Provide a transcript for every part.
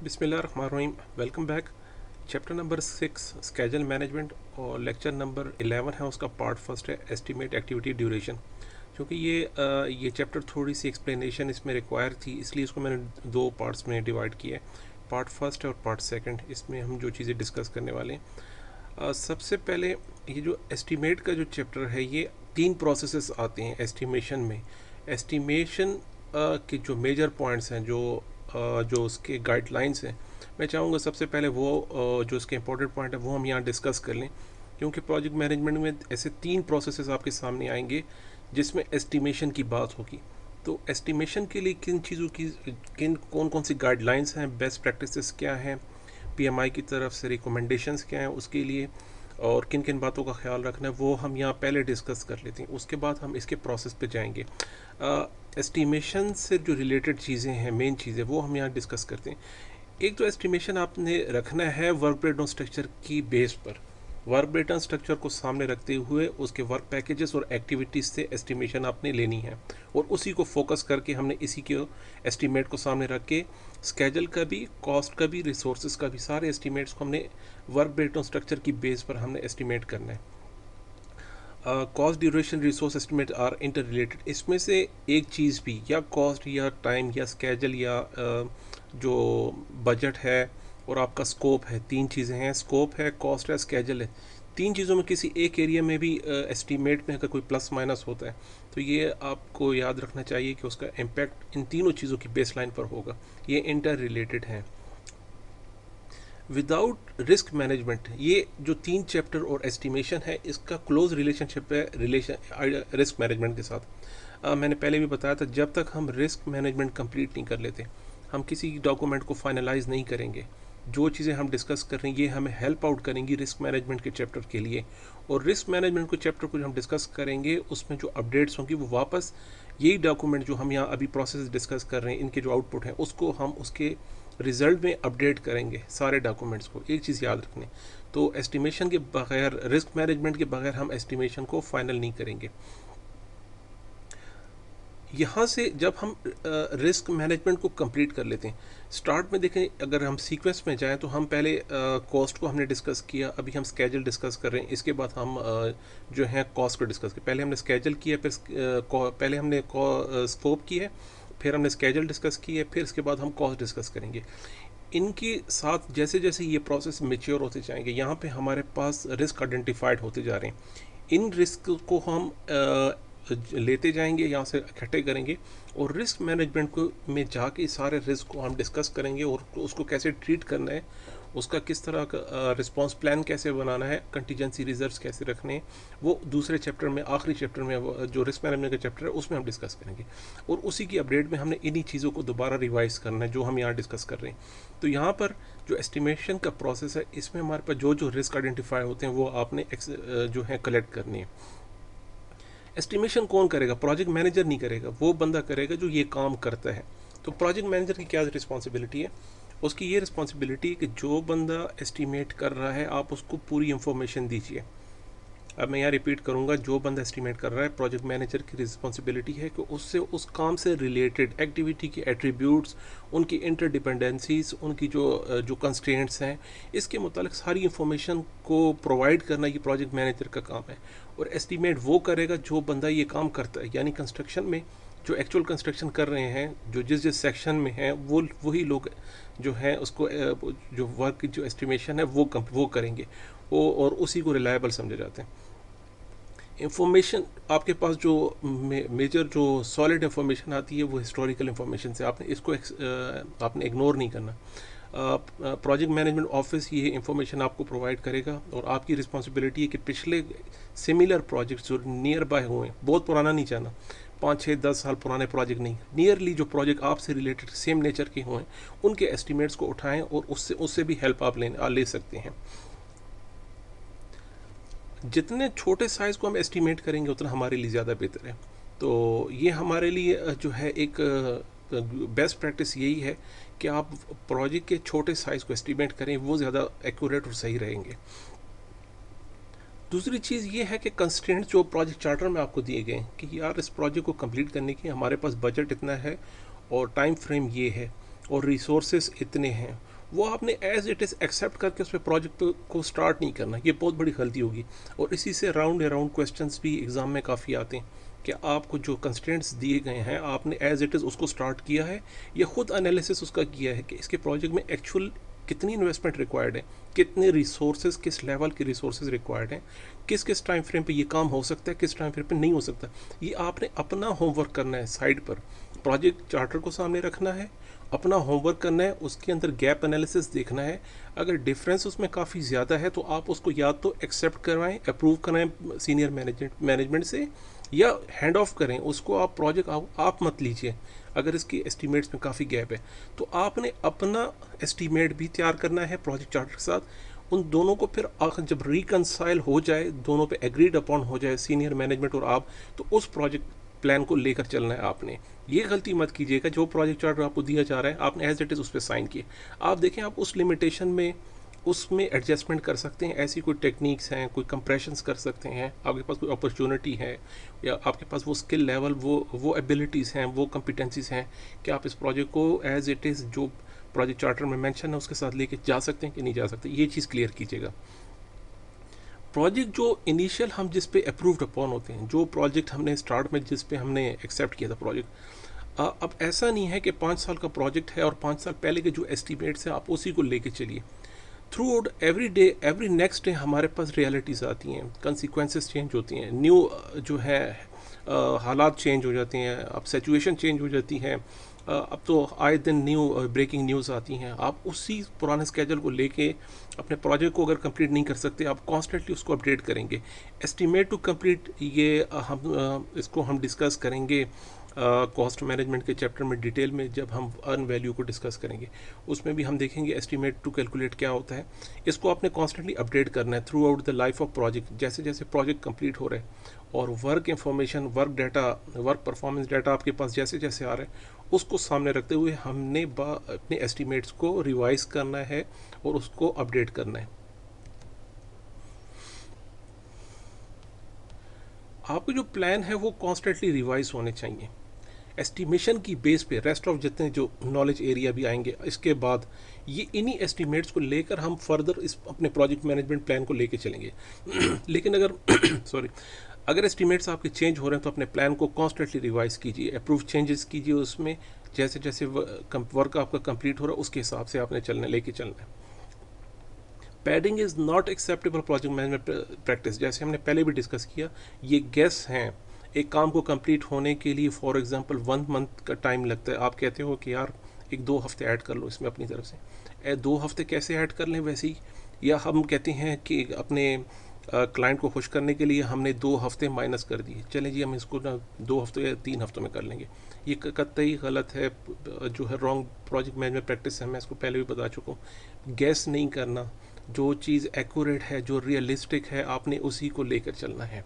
बिस्मिल्लाहिर्रहमानिर्रहीम। Welcome back. Chapter number 6 schedule management और lecture number 11 है, उसका पार्ट फर्स्ट है एस्टिमेट एक्टिविटी ड्यूरेशन। क्योंकि ये चैप्टर थोड़ी सी एक्सप्लेनेशन इसमें रिक्वायर थी, इसलिए इसको मैंने दो पार्ट्स में डिवाइड किया है। पार्ट फर्स्ट है और पार्ट सेकंड। इसमें हम जो चीज़ें डिस्कस करने वाले हैं, सबसे पहले ये जो एस्टिमेट का जो चैप्टर है, ये 3 प्रोसेसेस आते हैं एस्टिमेशन में। एस्टिमेशन के जो मेजर पॉइंट्स हैं, जो उसके गाइडलाइंस हैं, मैं चाहूँगा सबसे पहले वो जो उसके इंपॉर्टेंट पॉइंट है वो हम यहाँ डिस्कस कर लें। क्योंकि प्रोजेक्ट मैनेजमेंट में ऐसे 3 प्रोसेसेस आपके सामने आएंगे जिसमें एस्टिमेशन की बात होगी। तो एस्टिमेशन के लिए किन कौन कौन सी गाइडलाइंस हैं, बेस्ट प्रैक्टिसेस क्या हैं, पीएमआई की तरफ से रिकमेंडेशंस क्या हैं उसके लिए, और किन किन बातों का ख्याल रखना है, वो हम यहाँ पहले डिस्कस कर लेते हैं। उसके बाद हम इसके प्रोसेस पे जाएंगे। एस्टिमेशन से जो रिलेटेड चीज़ें हैं, मेन चीज़ें, वो हम यहाँ डिस्कस करते हैं। एक तो एस्टिमेशन आपने रखना है वर्क ब्रेकडाउन स्ट्रक्चर की बेस पर। वर्क ब्रेकडाउन स्ट्रक्चर को सामने रखते हुए उसके वर्क पैकेजेस और एक्टिविटीज़ से एस्टिमेशन आपने लेनी है, और उसी को फोकस करके हमने इसी के एस्टिमेट को सामने रख के स्केजल का भी, कॉस्ट का भी, रिसोर्सेज का भी, सारे एस्टिमेट्स को हमने वर्क ब्रेकडाउन स्ट्रक्चर की बेस पर हमने एस्टिमेट करना है। Cost, duration, resource estimate are interrelated. इसमें से एक चीज़ भी, या कॉस्ट या टाइम या स्केजल या जो बजट है और आपका स्कोप है, 3 चीज़ें हैं, स्कोप है, कॉस्ट है, स्केजल है। 3 चीज़ों में किसी एक एरिया में भी एस्टिमेट में अगर कोई प्लस माइनस होता है तो ये आपको याद रखना चाहिए कि उसका इम्पैक्ट इन तीनों चीज़ों की बेस लाइन पर होगा। ये इंटर रिलेटेड हैं। विदाउट रिस्क मैनेजमेंट, ये जो 3 चैप्टर और एस्टिमेशन है, इसका क्लोज रिलेशनशिप है रिस्क मैनेजमेंट के साथ। मैंने पहले भी बताया था, जब तक हम रिस्क मैनेजमेंट कंप्लीट नहीं कर लेते, हम किसी डॉक्यूमेंट को फाइनलाइज नहीं करेंगे। जो चीज़ें हम डिस्कस कर रहे हैं ये हमें हेल्प आउट करेंगी रिस्क मैनेजमेंट के चैप्टर के लिए। और रिस्क मैनेजमेंट के चैप्टर को जो हम डिस्कस करेंगे उसमें जो अपडेट्स होंगी वो वापस यही डॉक्यूमेंट जो हम यहाँ अभी प्रोसेस डिस्कस कर रहे हैं, इनके जो आउटपुट हैं उसको हम उसके रिजल्ट में अपडेट करेंगे सारे डॉक्यूमेंट्स को। एक चीज़ याद रखनी, तो एस्टिमेशन के बगैर, रिस्क मैनेजमेंट के बगैर हम एस्टिमेशन को फाइनल नहीं करेंगे। यहाँ से जब हम रिस्क मैनेजमेंट को कंप्लीट कर लेते हैं, स्टार्ट में देखें, अगर हम सीक्वेंस में जाएं तो हम पहले कॉस्ट को हमने डिस्कस किया, अभी हम स्केजल डिस्कस कर रहे हैं, इसके बाद हम जो है कॉस्ट को डिस्कस किया। पहले हमने स्केजल किया, फिर पहले हमने स्कोप किया, फिर हमने स्केजल डिस्कस किया, फिर इसके बाद हम कॉस्ट डिस्कस करेंगे। इनके साथ जैसे जैसे ये प्रोसेस मेच्योर होते जाएंगे, यहाँ पे हमारे पास रिस्क आइडेंटिफाइड होते जा रहे हैं। इन रिस्क को हम लेते जाएंगे, यहाँ से इकट्ठे करेंगे, और रिस्क मैनेजमेंट को में जाके सारे रिस्क को हम डिस्कस करेंगे और उसको कैसे ट्रीट करना है, उसका किस तरह का रिस्पांस प्लान कैसे बनाना है, कंटीजेंसी रिजर्व्स कैसे रखने हैं, वो दूसरे चैप्टर में, आखिरी चैप्टर में जो रिस्क मैनेजमेंट का चैप्टर है उसमें हम डिस्कस करेंगे। और उसी की अपडेट में हमने इन्हीं चीज़ों को दोबारा रिवाइज करना है जो हम यहाँ डिस्कस कर रहे हैं। तो यहाँ पर जो एस्टिमेशन का प्रोसेस है, इसमें हमारे पास जो जो रिस्क आइडेंटिफाई होते हैं वो आपने जो है कलेक्ट करनी है। एस्टिमेशन कौन करेगा? प्रोजेक्ट मैनेजर नहीं करेगा, वो बंदा करेगा जो ये काम करता है। तो प्रोजेक्ट मैनेजर की क्या रिस्पॉन्सिबिलिटी है? उसकी ये रिस्पॉन्सिबिलिटी है कि जो बंदा एस्टिमेट कर रहा है आप उसको पूरी इंफॉर्मेशन दीजिए। अब मैं यहाँ रिपीट करूँगा, जो बंदा एस्टिमेट कर रहा है, प्रोजेक्ट मैनेजर की रिस्पॉन्सिबिलिटी है कि उससे उस काम से रिलेटेड एक्टिविटी के एट्रीब्यूट्स, उनकी इंटरडिपेंडेंसीज, उनकी जो कंस्ट्रेंट्स हैं, इसके मुतालिक सारी इंफॉर्मेशन को प्रोवाइड करना ये प्रोजेक्ट मैनेजर का काम है। और एस्टिमेट वो करेगा जो बंदा ये काम करता है, यानी कंस्ट्रक्शन में जो एक्चुअल कंस्ट्रक्शन कर रहे हैं, जो जिस सेक्शन में हैं, वो वही लोग जो हैं उसको जो वर्क की जो एस्टिमेशन है वो करेंगे, वो और उसी को रिलायबल समझे जाते हैं। इंफॉर्मेशन आपके पास जो मेजर जो सॉलिड इंफॉर्मेशन आती है वो हिस्टोरिकल इंफॉर्मेशन से, आपने इसको आपने इग्नोर नहीं करना। प्रोजेक्ट मैनेजमेंट ऑफिस ये इंफॉर्मेशन आपको प्रोवाइड करेगा, और आपकी रिस्पॉन्सिबिलिटी है कि पिछले सिमिलर प्रोजेक्ट्स जो नियर बाय हुए, बहुत पुराना नहीं जाना, 5, 6, 10 साल पुराने प्रोजेक्ट नहीं, नियरली जो प्रोजेक्ट आपसे रिलेटेड सेम नेचर के हुए, उनके एस्टिमेट्स को उठाएं और उससे भी हेल्प आप ले सकते हैं। जितने छोटे साइज़ को हम एस्टिमेट करेंगे उतना हमारे लिए ज़्यादा बेहतर है। तो ये हमारे लिए जो है एक बेस्ट प्रैक्टिस यही है कि आप प्रोजेक्ट के छोटे साइज़ को एस्टिमेट करें, वो ज़्यादा एक्यूरेट और सही रहेंगे। दूसरी चीज़ ये है कि कंस्ट्रेंट्स जो प्रोजेक्ट चार्टर में आपको दिए गए कि यार इस प्रोजेक्ट को कंप्लीट करने की हमारे पास बजट इतना है और टाइम फ्रेम ये है और रिसोर्सेज इतने हैं वो आपने एज इट इज़ एक्सेप्ट करके उस पर प्रोजेक्ट को स्टार्ट नहीं करना, ये बहुत बड़ी गलती होगी। और इसी से राउंड अराउंड क्वेश्चंस भी एग्ज़ाम में काफ़ी आते हैं कि आपको जो कंस्ट्रेंट्स दिए गए हैं आपने एज इट इज़ उसको स्टार्ट किया है या खुद एनालिसिस उसका किया है कि इसके प्रोजेक्ट में एक्चुअल कितनी इन्वेस्टमेंट रिक्वायर्ड है, कितने रिसोर्सेज, किस लेवल के रिसोर्सेज रिक्वायर्ड हैं, किस किस टाइम फ्रेम पे ये काम हो सकता है, किस टाइम फ्रेम पे नहीं हो सकता। ये आपने अपना होमवर्क करना है साइड पर, प्रोजेक्ट चार्टर को सामने रखना है, अपना होमवर्क करना है, उसके अंदर गैप एनालिसिस देखना है। अगर डिफरेंस उसमें काफ़ी ज़्यादा है तो आप उसको या तो एक्सेप्ट करवाएं, अप्रूव कराएं सीनियर मैनेजमेंट से, या हैंड ऑफ करें उसको। आप प्रोजेक्ट आप मत लीजिए अगर इसकी एस्टीमेट्स में काफ़ी गैप है। तो आपने अपना एस्टीमेट भी तैयार करना है प्रोजेक्ट चार्टर के साथ। उन दोनों को फिर आखिर जब रिकनसाइल हो जाए, दोनों पे एग्रीड अपॉन हो जाए सीनियर मैनेजमेंट और आप, तो उस प्रोजेक्ट प्लान को लेकर चलना है आपने। ये गलती मत कीजिएगा, जो प्रोजेक्ट चार्टर आपको दिया जा रहा है आपने एज इट इज़ उस पर साइन किए। आप देखें आप उस लिमिटेशन में उसमें एडजस्टमेंट कर सकते हैं। ऐसी कोई टेक्निक्स हैं, कोई कंप्रेशंस कर सकते हैं, आपके पास कोई अपॉर्चुनिटी है या आपके पास वो स्किल लेवल, वो एबिलिटीज़ हैं, वो कम्पिटेंसीज हैं कि आप इस प्रोजेक्ट को एज इट इज़ जो प्रोजेक्ट चार्टर में मेंशन है उसके साथ लेके जा सकते हैं कि नहीं जा सकते। ये चीज़ क्लियर कीजिएगा। प्रोजेक्ट जो इनिशियल हम जिस पे अप्रूव्ड अपॉन होते हैं, जो प्रोजेक्ट हमने स्टार्ट में जिस पे हमने एक्सेप्ट किया था प्रोजेक्ट, अब ऐसा नहीं है कि 5 साल का प्रोजेक्ट है और 5 साल पहले के जो एस्टिमेट्स हैं आप उसी को लेके चलिए। Through out every day, every next day हमारे पास रियलिटीज़ आती हैं, कंसिक्वेंसेस चेंज होती हैं, न्यू जो है हालात चेंज हो जाते हैं, अब सिचुएशन चेंज हो जाती है। अब तो आए दिन न्यू ब्रेकिंग न्यूज़ आती हैं। आप उसी पुराने स्केजल को लेके अपने प्रोजेक्ट को अगर कंप्लीट नहीं कर सकते, आप कॉन्स्टेंटली उसको अपडेट करेंगे। एस्टिमेट टू कंप्लीट, ये इसको हम डिस्कस करेंगे कॉस्ट मैनेजमेंट के चैप्टर में डिटेल में, जब हम अर्न वैल्यू को डिस्कस करेंगे उसमें भी हम देखेंगे एस्टिमेट टू कैलकुलेट क्या होता है। इसको आपने कॉन्स्टेंटली अपडेट करना है through out the life of project, जैसे जैसे प्रोजेक्ट कंप्लीट हो रहे हैं। और work information, work data, work performance data आपके पास जैसे जैसे आ रहे हैं उसको सामने रखते हुए हमने अपने एस्टिमेट्स को रिवाइज करना है और उसको अपडेट करना है। आपके जो प्लान है वो कॉन्स्टेंटली रिवाइज होने चाहिए। एस्टिमेशन की बेस पे रेस्ट ऑफ जितने जो नॉलेज एरिया भी आएंगे इसके बाद, ये इन्हीं एस्टिमेट्स को लेकर हम फर्दर इस अपने प्रोजेक्ट मैनेजमेंट प्लान को लेके चलेंगे। लेकिन अगर सॉरी, अगर एस्टिमेट्स आपके चेंज हो रहे हैं तो अपने प्लान को कॉन्स्टेंटली रिवाइज कीजिए, अप्रूव चेंजेस कीजिए उसमें, जैसे जैसे वर्क आपका कंप्लीट हो रहा है उसके हिसाब से आपने लेके चलना है। Padding is not acceptable project management practice, जैसे हमने पहले भी डिस्कस किया। ये गेस हैं, एक काम को कंप्लीट होने के लिए फॉर एग्जांपल 1 मंथ का टाइम लगता है। आप कहते हो कि यार 1-2 हफ्ते ऐड कर लो इसमें अपनी तरफ से, 2 हफ्ते कैसे ऐड कर लें वैसे ही। या हम कहते हैं कि अपने क्लाइंट को खुश करने के लिए हमने 2 हफ्ते माइनस कर दिए, चलें जी हम इसको ना 2 हफ्ते या 3 हफ्तों में कर लेंगे। ये कतई गलत है, जो है रॉन्ग प्रोजेक्ट मैनेजमेंट प्रैक्टिस है। मैं इसको पहले भी बता चुका हूँ। गैस नहीं करना, जो चीज़ एक्यूरेट है, जो रियलिस्टिक है, आपने उसी को लेकर चलना है।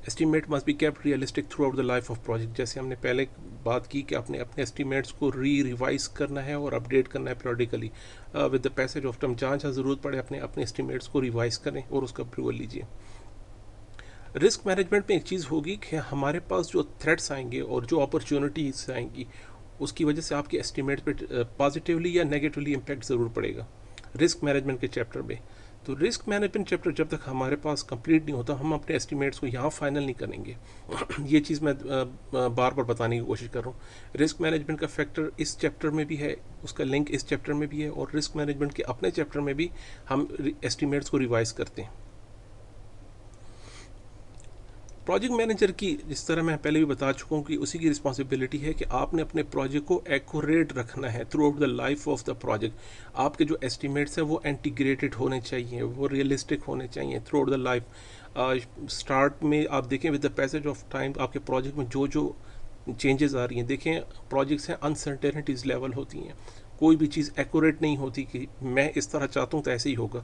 Estimate must be kept realistic through out the life of project, जैसे हमने पहले बात की कि आपने अपने एस्टीमेट्स को रिवाइज करना है और अपडेट करना है periodically with the passage of time. जहाँ जहाँ ज़रूरत पड़े अपने अपने एस्टीमेट्स को रिवाइज करें और उसका अप्रूवल लीजिए। रिस्क मैनेजमेंट में एक चीज़ होगी कि हमारे पास जो थ्रेट्स आएंगे और जो अपॉर्चुनिटीज़ आएंगी उसकी वजह से आपके एस्टीमेट पे पॉजिटिवली या नेगेटिवली इम्पैक्ट ज़रूर पड़ेगा रिस्क मैनेजमेंट के चैप्टर में। तो रिस्क मैनेजमेंट चैप्टर जब तक हमारे पास कंप्लीट नहीं होता हम अपने एस्टिमेट्स को यहाँ फाइनल नहीं करेंगे। ये चीज़ मैं बार बार बताने की कोशिश कर रहा हूँ। रिस्क मैनेजमेंट का फैक्टर इस चैप्टर में भी है, उसका लिंक इस चैप्टर में भी है, और रिस्क मैनेजमेंट के अपने चैप्टर में भी हम एस्टिमेट्स को रिवाइज करते हैं। प्रोजेक्ट मैनेजर की, जिस तरह मैं पहले भी बता चुका हूँ कि उसी की रिस्पॉन्सिबिलिटी है कि आपने अपने प्रोजेक्ट को एक्यूरेट रखना है through out the life of the project. आपके जो एस्टिमेट्स हैं वो इंटीग्रेटेड होने चाहिए, वो रियलिस्टिक होने चाहिए through out the life. Start में आप देखें with the passage of time आपके प्रोजेक्ट में जो जो चेंजेस आ रही हैं, देखें प्रोजेक्ट्स हैं अनसर्टेनिटीज़ लेवल होती हैं, कोई भी चीज़ एक्यूरेट नहीं होती कि मैं इस तरह चाहता हूँ तो ऐसे ही होगा।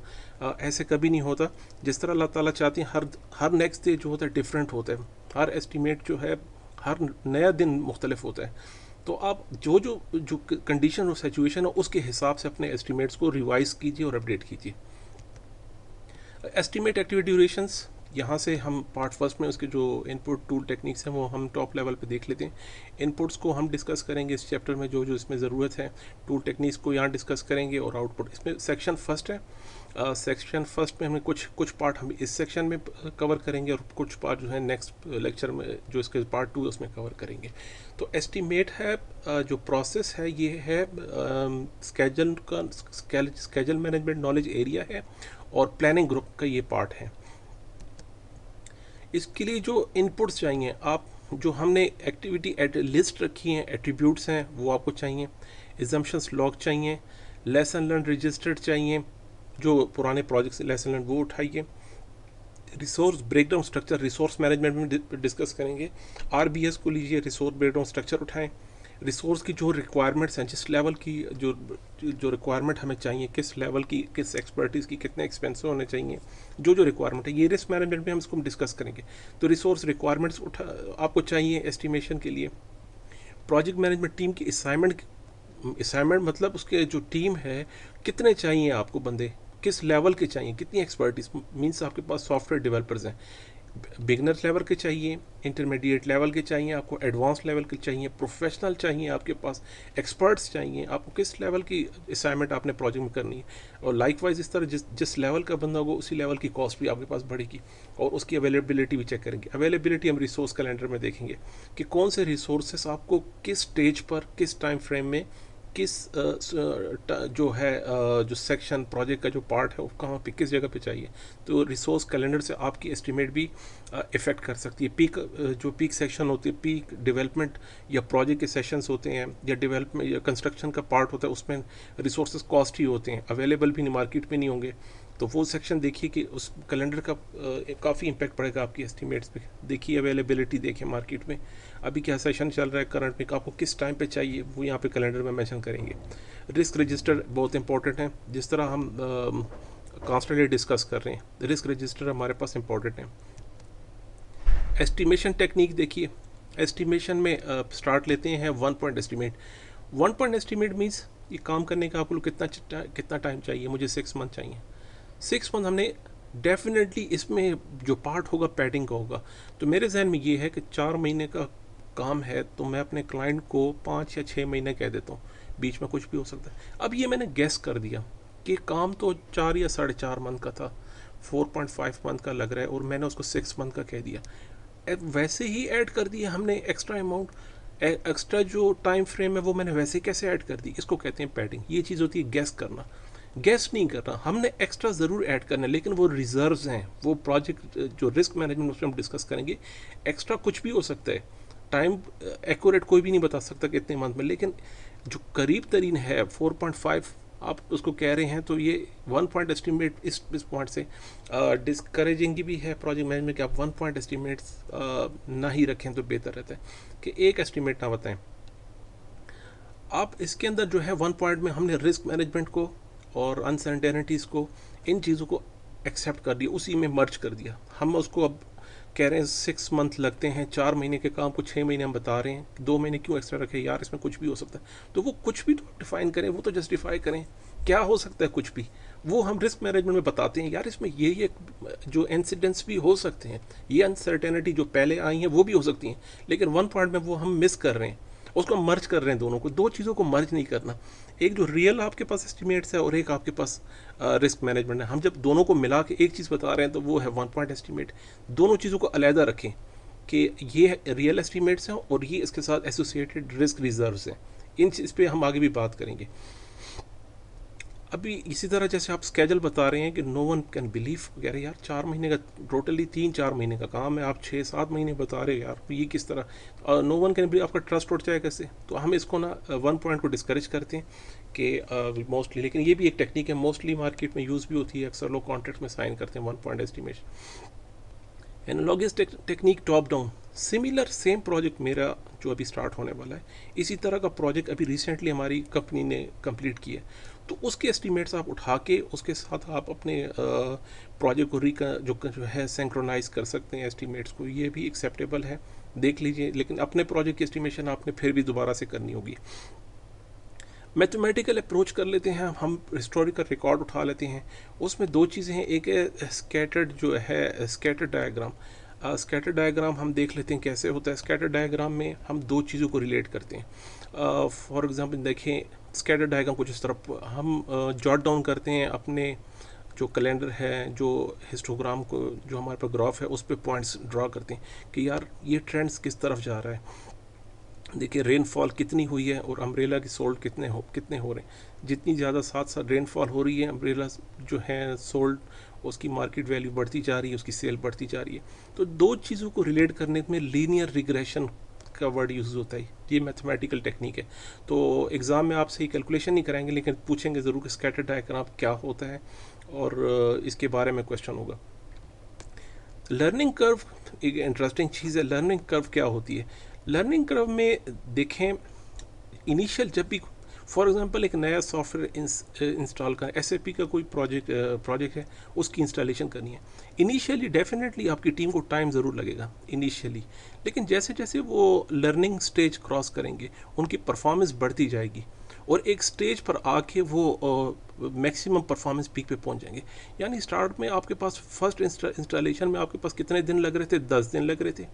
ऐसे कभी नहीं होता। जिस तरह अल्लाह ताला चाहते हैं हर नेक्स्ट डे जो होता है डिफरेंट होता है, हर एस्टिमेट जो है हर नया दिन मुख्तलिफ होता है। तो आप जो जो जो कंडीशन और सिचुएशन है उसके हिसाब से अपने एस्टिमेट्स को रिवाइज कीजिए और अपडेट कीजिए। एस्टिमेट एक्टिविटी ड्यूरेशंस, यहाँ से हम पार्ट फर्स्ट में उसके जो इनपुट टूल टेक्निक्स हैं वो हम टॉप लेवल पे देख लेते हैं। इनपुट्स को हम डिस्कस करेंगे इस चैप्टर में, जो जो इसमें ज़रूरत है। टूल टेक्निक्स को यहाँ डिस्कस करेंगे, और आउटपुट इसमें सेक्शन फर्स्ट है। सेक्शन फर्स्ट में हमें कुछ पार्ट हम इस सेक्शन में कवर करेंगे, और कुछ पार्ट जो है नेक्स्ट लेक्चर में जो इसके पार्ट 2 उसमें कवर करेंगे। तो एस्टीमेट है जो प्रोसेस है, ये है स्केजल मैनेजमेंट नॉलेज एरिया है, और प्लानिंग ग्रुप का ये पार्ट है। इसके लिए जो इनपुट्स चाहिए, आप जो हमने एक्टिविटी एट लिस्ट रखी हैं, एट्रीब्यूट्स हैं, वो आपको चाहिए। एजम्पशंस लॉग चाहिए, लेसन लर्न रजिस्टर्ड चाहिए, जो पुराने प्रोजेक्ट से लेसन लर्न वो उठाइए। Resource breakdown structure resource management में डिस्कस करेंगे। आरबीएस को लीजिए, रिसोर्स ब्रेकडाउन स्ट्रक्चर उठाएं। रिसोर्स की जो रिक्वायरमेंट्स हैं, जिस लेवल की जो रिक्वायरमेंट हमें चाहिए, किस लेवल की, किस एक्सपर्टीज़ की, कितने एक्सपेंसिव होने चाहिए, जो रिक्वायरमेंट है, ये रिस्क मैनेजमेंट में हम इसको डिस्कस करेंगे। तो रिसोर्स रिक्वायरमेंट्स आपको चाहिए एस्टिमेशन के लिए। प्रोजेक्ट मैनेजमेंट टीम की असाइनमेंट मतलब उसके जो टीम है, कितने चाहिए आपको बंदे, किस लेवल के चाहिए, कितनी एक्सपर्टीज, मीन्स आपके पास सॉफ्टवेयर डेवलपर्स हैं, बिगनर लेवल के चाहिए, इंटरमीडिएट लेवल के चाहिए, आपको एडवांस लेवल के चाहिए, प्रोफेशनल चाहिए, आपके पास एक्सपर्ट्स चाहिए, आपको किस लेवल की असाइनमेंट आपने प्रोजेक्ट में करनी है। और लाइकवाइज इस तरह जिस लेवल का बंदा होगा उसी लेवल की कॉस्ट भी आपके पास बढ़ेगी, और उसकी अवेलेबिलिटी भी चेक करेंगे। अवेलेबिलिटी हम रिसोर्स कैलेंडर में देखेंगे कि कौन से रिसोर्सेस आपको किस स्टेज पर, किस टाइम फ्रेम में, किस जो है जो सेक्शन प्रोजेक्ट का जो पार्ट है वो कहाँ पे, किस जगह पे चाहिए। तो रिसोर्स कैलेंडर से आपकी एस्टिमेट भी इफ़ेक्ट कर सकती है। जो पीक सेक्शन होती है, पीक डेवलपमेंट या प्रोजेक्ट के सेशंस होते हैं, या डेवलपमेंट या कंस्ट्रक्शन का पार्ट होता है, उसमें रिसोर्सेज कॉस्ट ही होते हैं, अवेलेबल भी नहीं, मार्केट में नहीं होंगे। तो वो सेक्शन देखिए कि उस कैलेंडर का काफ़ी इम्पैक्ट पड़ेगा आपकी एस्टिमेट्स पे। देखिए अवेलेबिलिटी, देखिए मार्केट में अभी क्या सेशन चल रहा है करंट में, आपको किस टाइम पे चाहिए, वो यहाँ पे कैलेंडर में मेंशन करेंगे। रिस्क रजिस्टर बहुत इंपॉर्टेंट है, जिस तरह हम कॉन्स्टेंटली डिस्कस कर रहे हैं, रिस्क रजिस्टर हमारे पास इंपॉर्टेंट है। एस्टिमेशन टेक्निक देखिए, एस्टिमेशन में स्टार्ट लेते हैं 1 point estimate. 1 point estimate means ये काम करने का आपको कितना टाइम चाहिए। मुझे 6 मंथ चाहिए। 6 मंथ हमने डेफिनेटली इसमें जो पार्ट होगा पैडिंग का होगा। तो मेरे जहन में ये है कि 4 महीने का काम है, तो मैं अपने क्लाइंट को 5 या 6 महीने कह देता हूँ, बीच में कुछ भी हो सकता है। अब ये मैंने गेस कर दिया कि काम तो 4 या 4.5 मंथ का था, 4.5 मंथ का लग रहा है, और मैंने उसको 6 मंथ का कह दिया। वैसे ही ऐड कर दिया हमने एक्स्ट्रा अमाउंट, एक्स्ट्रा जो टाइम फ्रेम है वो मैंने वैसे कैसे ऐड कर दी। इसको कहते हैं पैडिंग। ये चीज़ होती है गेस करना, गेस नहीं करना। हमने एक्स्ट्रा ज़रूर ऐड करना है, लेकिन वो रिजर्व्स हैं, वो प्रोजेक्ट जो रिस्क मैनेजमेंट उसमें हम डिस्कस करेंगे। एक्स्ट्रा कुछ भी हो सकता है, टाइम एक्यूरेट कोई भी नहीं बता सकता कितने मंथ में, लेकिन जो करीब तरीन है 4.5 आप उसको कह रहे हैं, तो ये 1 पॉइंट एस्टिमेट इस पॉइंट से डिस्करेजिंग भी है प्रोजेक्ट मैनेजमेंट कि आप 1 पॉइंट एस्टिमेट्स ना ही रखें तो बेहतर रहता है कि एक एस्टिमेट ना बताएं आप। इसके अंदर जो है 1 पॉइंट में हमने रिस्क मैनेजमेंट को और अनसर्टेनिटीज़ को, इन चीज़ों को एक्सेप्ट कर दिया, उसी में मर्ज कर दिया। हम उसको अब कह रहे हैं 6 मंथ लगते हैं, 4 महीने के काम को 6 महीने हम बता रहे हैं, 2 महीने क्यों एक्स्ट्रा रखे यार, इसमें कुछ भी हो सकता है। तो वो कुछ भी तो डिफाइन करें, वो तो जस्टिफाई करें क्या हो सकता है कुछ भी। वो हम रिस्क मैनेजमेंट में बताते हैं यार, इसमें ये जो इंसिडेंट्स भी हो सकते हैं, ये अनसर्टेनिटी जो पहले आई हैं वो भी हो सकती हैं, लेकिन 1 पॉइंट में वो हम मिस कर रहे हैं, उसको मर्ज कर रहे हैं। दोनों को, दो चीज़ों को मर्ज नहीं करना। एक जो रियल आपके पास एस्टिमेट्स है और एक आपके पास रिस्क मैनेजमेंट है। हम जब दोनों को मिला के एक चीज़ बता रहे हैं तो वो है 1 पॉइंट एस्टिमेट। दोनों चीज़ों को अलहदा रखें कि ये रियल एस्टिमेट्स हैं और ये इसके साथ एसोसिएटेड रिस्क रिजर्व्स हैं। इन चीज़ पे हम आगे भी बात करेंगे। अभी इसी तरह जैसे आप स्केजल बता रहे हैं कि नो वन कैन बिलीव, कह रहे यार 4 महीने का, टोटली 3-4 महीने का काम है, आप 6-7 महीने बता रहे हो यार, ये किस तरह। नो वन कैन बिलीव, आपका ट्रस्ट उठ जाए कैसे। तो हम इसको ना 1 पॉइंट को डिस्करेज करते हैं कि मोस्टली, लेकिन ये भी एक टेक्निक है, मोस्टली मार्केट में यूज़ भी होती है, अक्सर लोग कॉन्ट्रैक्ट में साइन करते हैं 1 point estimation. Analogous technique top down, similar same project मेरा जो अभी स्टार्ट होने वाला है, इसी तरह का प्रोजेक्ट अभी रिसेंटली हमारी कंपनी ने कंप्लीट किया है। तो उसके एस्टिमेट्स आप उठा के उसके साथ आप अपने प्रोजेक्ट को जो है सिंक्रोनाइज कर सकते हैं एस्टिमेट्स को, ये भी एक्सेप्टेबल है, देख लीजिए। लेकिन अपने प्रोजेक्ट की एस्टिमेशन आपने फिर भी दोबारा से करनी होगी। मैथमेटिकल अप्रोच कर लेते हैं, हम हिस्टोरिकल रिकॉर्ड उठा लेते हैं। उसमें दो चीज़ें हैं, एक है स्कैटर्ड जो है स्कैटर डायग्राम। स्कैटर डायग्राम हम देख लेते हैं कैसे होता है। स्कैटर डायग्राम में हम दो चीज़ों को रिलेट करते हैं। फॉर एग्जांपल देखें, स्कैटर डायग्राम कुछ इस तरह हम जॉट डाउन करते हैं अपने जो कैलेंडर है, जो हिस्टोग्राम को, जो हमारे पास ग्राफ है, उस पर पॉइंट्स ड्रा करते हैं कि यार ये ट्रेंड्स किस तरफ जा रहा है। देखिए रेनफॉल कितनी हुई है और अम्ब्रेला की सोल्ड कितने हो रहे हैं। जितनी ज़्यादा साथ साथ रेनफॉल हो रही है, अम्ब्रेला जो है सोल्ड, उसकी मार्केट वैल्यू बढ़ती जा रही है, उसकी सेल बढ़ती जा रही है। तो दो चीज़ों को रिलेट करने में लीनियर रिग्रेशन का वर्ड यूज़ होता है। ये मैथमेटिकल टेक्निक है। तो एग्ज़ाम में आपसे ही कैलकुलेशन नहीं कराएंगे, लेकिन पूछेंगे ज़रूर कि स्कैटर डायग्राम क्या होता है, और इसके बारे में क्वेश्चन होगा। लर्निंग कर्व एक इंटरेस्टिंग चीज़ है। लर्निंग कर्व क्या होती है? लर्निंग कर्व में देखें, इनिशियल जब भी फॉर एग्जांपल एक नया सॉफ्टवेयर इंस्टॉल करें, एसएपी का कोई प्रोजेक्ट है, उसकी इंस्टॉलेशन करनी है। इनिशियली डेफिनेटली आपकी टीम को टाइम ज़रूर लगेगा इनिशियली, लेकिन जैसे जैसे वो लर्निंग स्टेज क्रॉस करेंगे, उनकी परफॉर्मेंस बढ़ती जाएगी और एक स्टेज पर आके वो मैक्सिमम परफॉर्मेंस पीक पे पहुंच जाएंगे। यानी स्टार्ट में आपके पास फर्स्ट इंस्टॉलेशन में आपके पास कितने दिन लग रहे थे? 10 दिन लग रहे थे।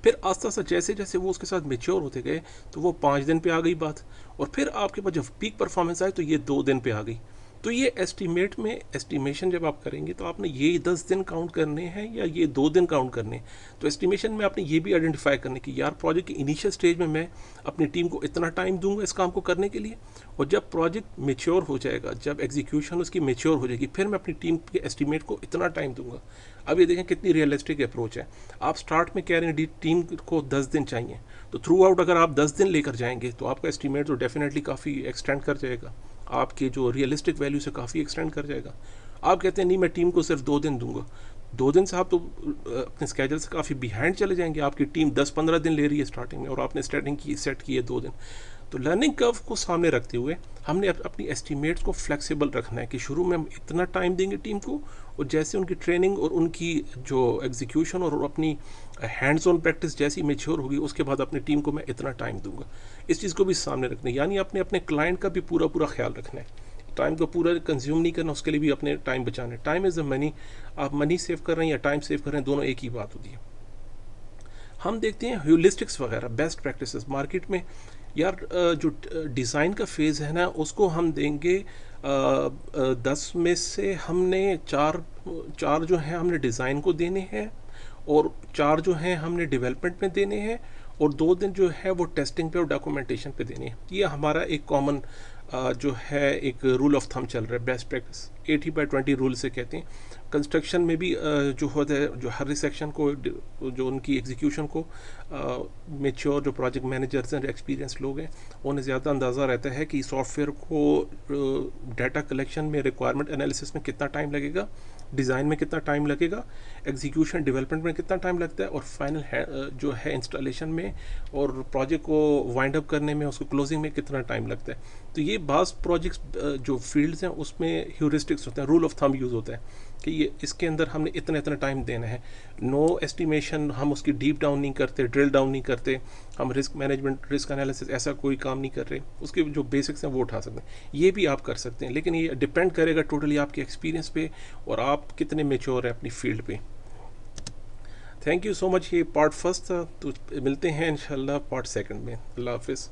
फिर आस्ता आस्ता जैसे जैसे वो उसके साथ मेच्योर होते गए तो वो 5 दिन पे आ गई बात, और फिर आपके पास जब पीक परफॉर्मेंस आए तो ये 2 दिन पे आ गई। तो ये एस्टीमेट में एस्टिमेशन जब आप करेंगे तो आपने ये 10 दिन काउंट करने हैं या ये 2 दिन काउंट करने हैं। तो एस्टिमेशन में आपने ये भी आइडेंटिफाई करने की, यार प्रोजेक्ट के इनिशियल स्टेज में मैं अपनी टीम को इतना टाइम दूंगा इस काम को करने के लिए, और जब प्रोजेक्ट मेच्योर हो जाएगा, जब एग्जीक्यूशन उसकी मेच्योर हो जाएगी, फिर मैं अपनी टीम के एस्टिमेट को इतना टाइम दूंगा। अब ये देखें कितनी रियलिस्टिक अप्रोच है। आप स्टार्ट में कह रहे हैं टीम को 10 दिन चाहिए, तो थ्रू आउट अगर आप 10 दिन लेकर जाएंगे तो आपका एस्टिमेट तो डेफिनेटली काफ़ी एक्सटेंड कर जाएगा, आपके जो रियलिस्टिक वैल्यू से काफ़ी एक्सटेंड कर जाएगा। आप कहते हैं नहीं मैं टीम को सिर्फ 2 दिन दूंगा, 2 दिन से आप तो अपने स्केजल से काफ़ी बिहाइंड चले जाएंगे। आपकी टीम 10-15 दिन ले रही है स्टार्टिंग में, और आपने स्टार्टिंग सेट की है 2 दिन। तो लर्निंग कर्व को सामने रखते हुए हमने अपनी एस्टिमेट्स को फ्लेक्सिबल रखना है कि शुरू में हम इतना टाइम देंगे टीम को, और जैसे उनकी ट्रेनिंग और उनकी जो एग्जीक्यूशन और अपनी हैंड्स ऑन प्रैक्टिस जैसी मेच्योर होगी, उसके बाद अपनी टीम को मैं इतना टाइम दूंगा। इस चीज़ को भी सामने रखना है, यानी अपने अपने क्लाइंट का भी पूरा पूरा ख्याल रखना है। टाइम को पूरा कंज्यूम नहीं करना, उसके लिए भी अपने टाइम बचाना है। Time is a money. आप मनी सेव कर रहे हैं या टाइम सेव कर रहे हैं, दोनों एक ही बात होती है। हम देखते हैं ह्यूलिस्टिक्स वगैरह बेस्ट प्रैक्टिसेस मार्केट में। यार जो डिज़ाइन का फेज़ है ना, उसको हम देंगे 10 में से हमने चार चार जो हैं हमने डिज़ाइन को देने हैं, और 4 जो हैं हमने डेवलपमेंट में देने हैं, और 2 दिन जो है वो टेस्टिंग पे और डॉक्यूमेंटेशन पे देने हैं। ये हमारा एक कॉमन जो है एक रूल ऑफ थंब चल रहा है, बेस्ट प्रैक्टिस 80/20 रूल से कहते हैं। कंस्ट्रक्शन में भी जो होता है, जो हर सेक्शन को, जो उनकी एग्जीक्यूशन को मेच्योर जो प्रोजेक्ट मैनेजर्स हैं, एक्सपीरियंस लोग हैं, उन्हें ज़्यादा अंदाज़ा रहता है कि सॉफ्टवेयर को डाटा कलेक्शन में, रिक्वायरमेंट एनालिसिस में कितना टाइम लगेगा, डिज़ाइन में कितना टाइम लगेगा, एग्जीक्यूशन डेवलपमेंट में कितना टाइम लगता है, और फाइनल जो है इंस्टॉलेशन में और प्रोजेक्ट को वाइंड अप करने में, उसको क्लोजिंग में कितना टाइम लगता है। तो ये बास प्रोजेक्ट्स जो फील्ड्स हैं उसमें ह्यूरिस्टिक्स होते हैं, रूल ऑफ थंब यूज़ होता है कि ये इसके अंदर हमने इतना इतना टाइम देना है। नो एस्टिमेशन, हम उसकी डीप डाउन नहीं करते, ड्रिल डाउन नहीं करते, हम रिस्क मैनेजमेंट, रिस्क एनालिसिस ऐसा कोई काम नहीं कर रहे। उसके जो बेसिक्स हैं वो उठा सकते हैं, ये भी आप कर सकते हैं, लेकिन ये डिपेंड करेगा टोटली आपके एक्सपीरियंस पे और आप कितने मेच्योर हैं अपनी फील्ड पे। Thank you so much. ये पार्ट फर्स्ट था, तो मिलते हैं इंशाल्लाह पार्ट सेकंड में। अल्लाह हाफिज़।